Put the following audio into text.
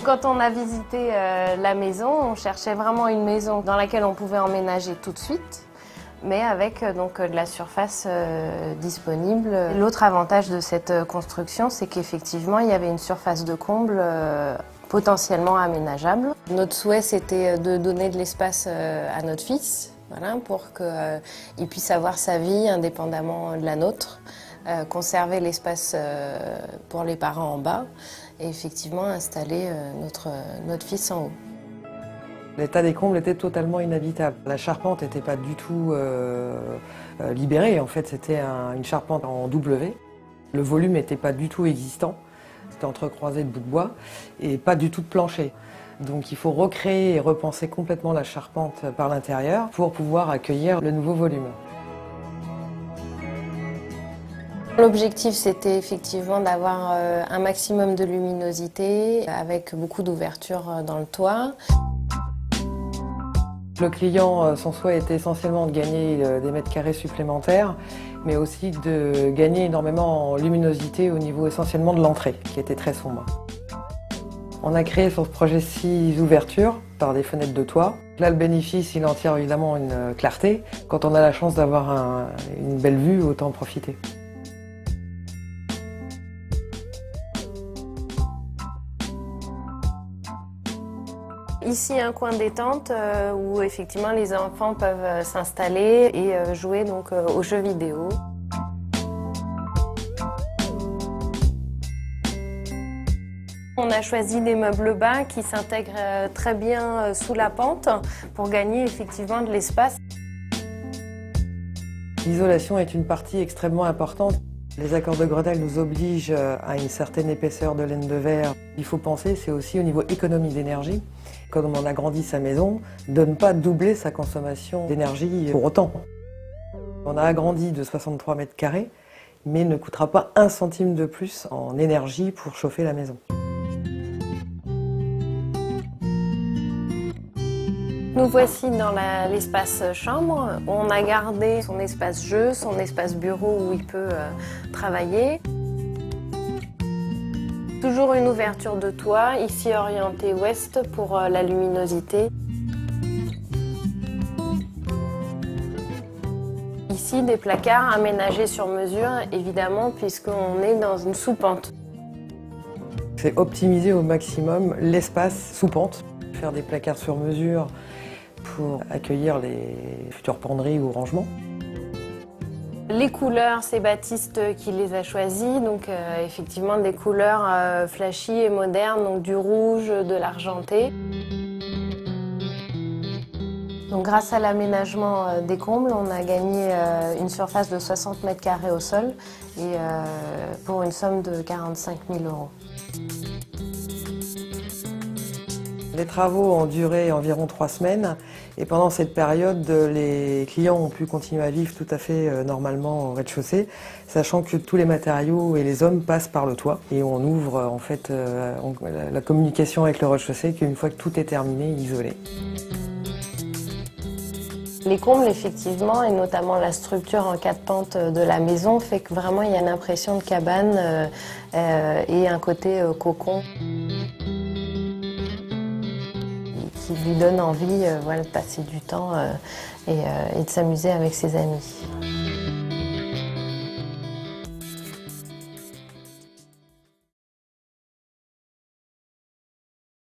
Quand on a visité la maison, on cherchait vraiment une maison dans laquelle on pouvait emménager tout de suite, mais avec donc de la surface disponible. L'autre avantage de cette construction, c'est qu'effectivement, il y avait une surface de comble potentiellement aménageable. Notre souhait, c'était de donner de l'espace à notre fils, voilà, pour qu'il puisse avoir sa vie indépendamment de la nôtre, conserver l'espace pour les parents en bas et effectivement installer notre fils en haut. L'état des combles était totalement inhabitable. La charpente n'était pas du tout libérée, en fait c'était une charpente en W. Le volume n'était pas du tout existant, c'était entrecroisé de bouts de bois et pas du tout de plancher. Donc il faut recréer et repenser complètement la charpente par l'intérieur pour pouvoir accueillir le nouveau volume. L'objectif, c'était effectivement d'avoir un maximum de luminosité avec beaucoup d'ouvertures dans le toit. Le client, son souhait était essentiellement de gagner des mètres carrés supplémentaires, mais aussi de gagner énormément en luminosité au niveau essentiellement de l'entrée, qui était très sombre. On a créé sur ce projet 6 ouvertures par des fenêtres de toit. Là, le bénéfice, il en tire évidemment une clarté. Quand on a la chance d'avoir une belle vue, autant en profiter. Ici, un coin détente où effectivement les enfants peuvent s'installer et jouer donc aux jeux vidéo. On a choisi des meubles bas qui s'intègrent très bien sous la pente pour gagner effectivement de l'espace. L'isolation est une partie extrêmement importante. Les accords de Grenelle nous obligent à une certaine épaisseur de laine de verre. Il faut penser, c'est aussi au niveau économie d'énergie. Quand on agrandit sa maison, de ne pas doubler sa consommation d'énergie pour autant. On a agrandi de 63 mètres carrés, mais ne coûtera pas un centime de plus en énergie pour chauffer la maison. Nous voici dans l'espace chambre. On a gardé son espace jeu, son espace bureau où il peut travailler. Toujours une ouverture de toit, ici orientée ouest pour la luminosité. Ici, des placards aménagés sur mesure, évidemment, puisqu'on est dans une sous-pente. C'est optimiser au maximum l'espace sous pente, faire des placards sur mesure pour accueillir les futures penderies ou rangements. Les couleurs, c'est Baptiste qui les a choisies, donc effectivement des couleurs flashy et modernes, donc du rouge, de l'argenté. Donc grâce à l'aménagement des combles, on a gagné une surface de 60 mètres carrés au sol et pour une somme de 45 000 €. Les travaux ont duré environ 3 semaines et pendant cette période, les clients ont pu continuer à vivre tout à fait normalement au rez-de-chaussée, sachant que tous les matériaux et les hommes passent par le toit et on ouvre en fait la communication avec le rez-de-chaussée qu'une fois que tout est terminé, isolé. Les combles, effectivement, et notamment la structure en 4 pentes de la maison, fait que vraiment il y a une impression de cabane et un côté cocon qui lui donne envie voilà, de passer du temps et de s'amuser avec ses amis.